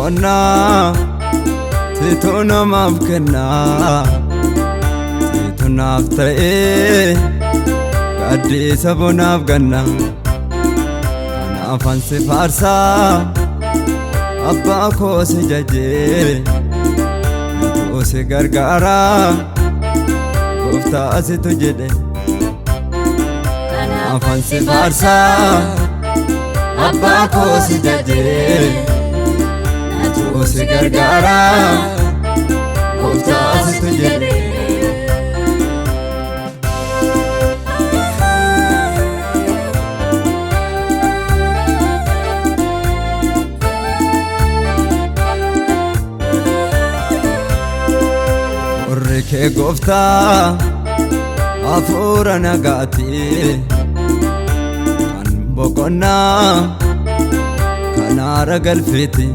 boqonnaa situ namaaf kennaa situ naaf ta'ee gaaddisa bonaaf ganna kanaafan si faarsaa abbaa koo si jajee natu si gargaaraa gooftaa situ jedhe kanaafan si faarsaa abbaa koo si jajee natu si gargaaraa gooftaa situ jedhe Ke gooftaa hafuura nagaati kan boqonnaa kan aara galfeeti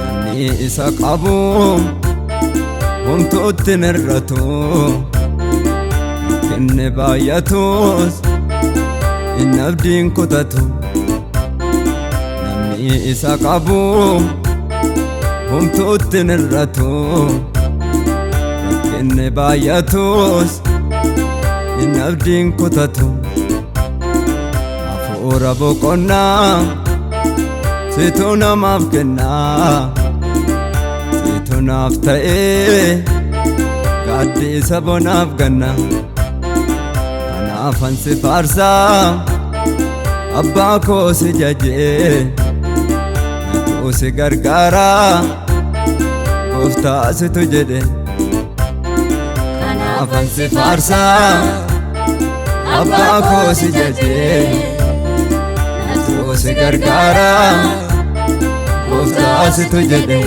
namni isa qabu homtuutti hin hir'atu kenne baay'atus inni abdiin kutatu namni isa qabu homtuutti hin hir'atu kenne baay'atus inni abdiin kutatu hafuura boqonnaa situ namaaf kennaa situ naaf ta'ee gaaddisa bonaaf ganna kanaafan si faarsaa abbaa koo si jajee natu si gargaaraa gooftaa situ jedhe kanaafan si faarsaa abbaa koo si jajee natu si gargaaraa gooftaa situ jedhe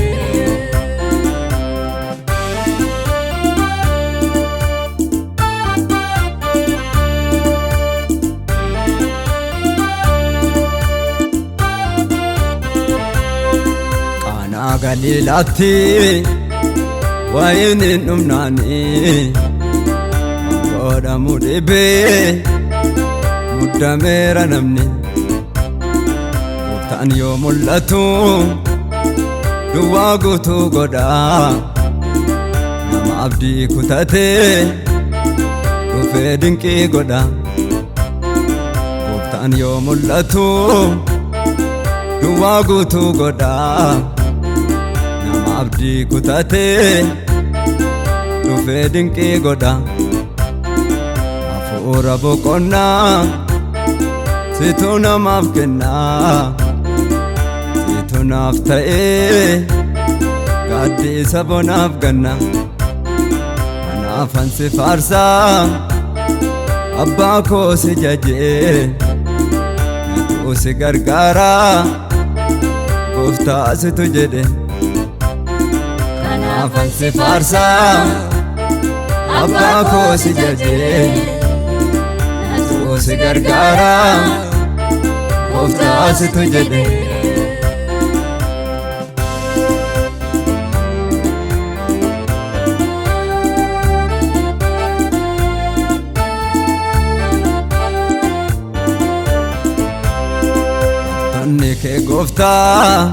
Qaanaa Galiilaatti waa'een hin dhumnaani godhamu dhibee muddameera namni gooftaan yoo mul'atu duwwaa guutuu godhaa nama abdii kutatee dhufee dinqii godha gooftaan yoo mul'atu duwwaa guutuu godhaa nama abdii kutatee dhufee dinqii godha hafuura boqonnaa situ namaaf kennaa situ naaf ta'ee gaaddisa bonaaf ganna kanaafan si faarsaa abbaa koo si jajee natu si gargaaraa gooftaa situ jedhe kanaafan si faarsaa abbaa koo si jajee natu si gargaaraa gooftaa situ jedhe tanni kee gooftaa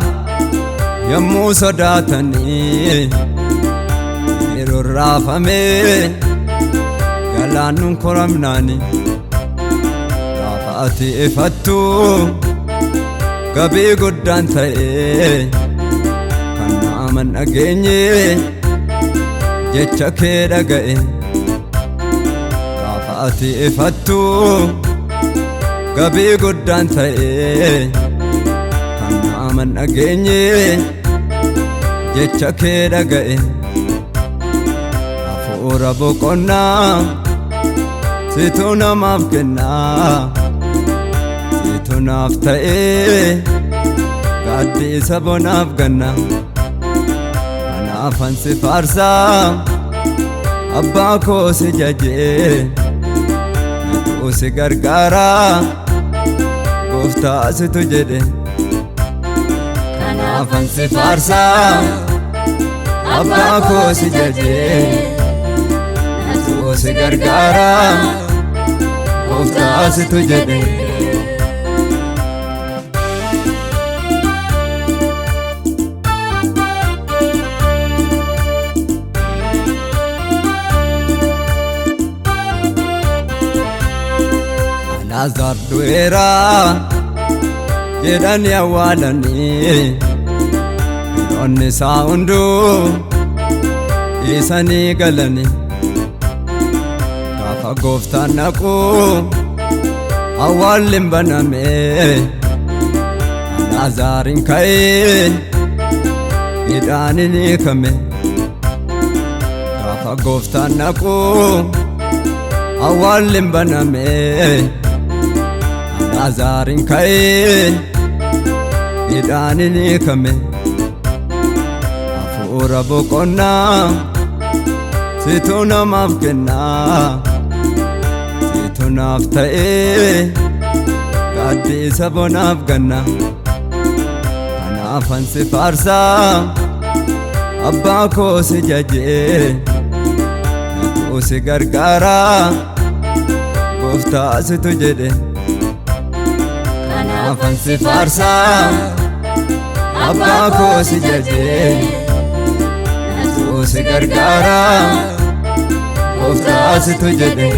yommuu sodaatanii yeroo raafamee galaannuun koramnaani gaafa ati ifattu gabii guddaan ta'ee kan naaman dhageenye jecha kee dhaga'e gaafa ati ifattu gabii guddaan ta'ee kan naaman dhageenye jecha kee dhaga'e hafuura boqonnaa situ namaaf kennaa situ naaf ta'ee gaaddisa bonaaf ganna kanaafan si faarsaa abbaa koo si jajee natu si gargaaraa gooftaa situ jedhe kanaafan si faarsaa abbaa koo si jajee natu si gargaaraa gooftaa situ jedhe Al'aazar du'eera jedhanii awwaalanii firoonni isaa hunduu dhiisanii galanii gaafa gooftaan dhaqu awwaalli hin baname Al'aazariin ka'ee hidhaan hiikame gaafa gooftaan dhaqu awwaalli hin baname Al'aazariin ka'ee hidhaan hiikame hafuura boqonnaa situ namaaf kennaa situ naaf ta'ee gaaddisa bonaaf ganna kanaafan si faarsaa abbaa koo si jajee natu si gargaaraa gooftaa situ jedhe kanaafan si faarsaa abbaa koo si jajee natu si gargaaraa gooftaa situ jedhe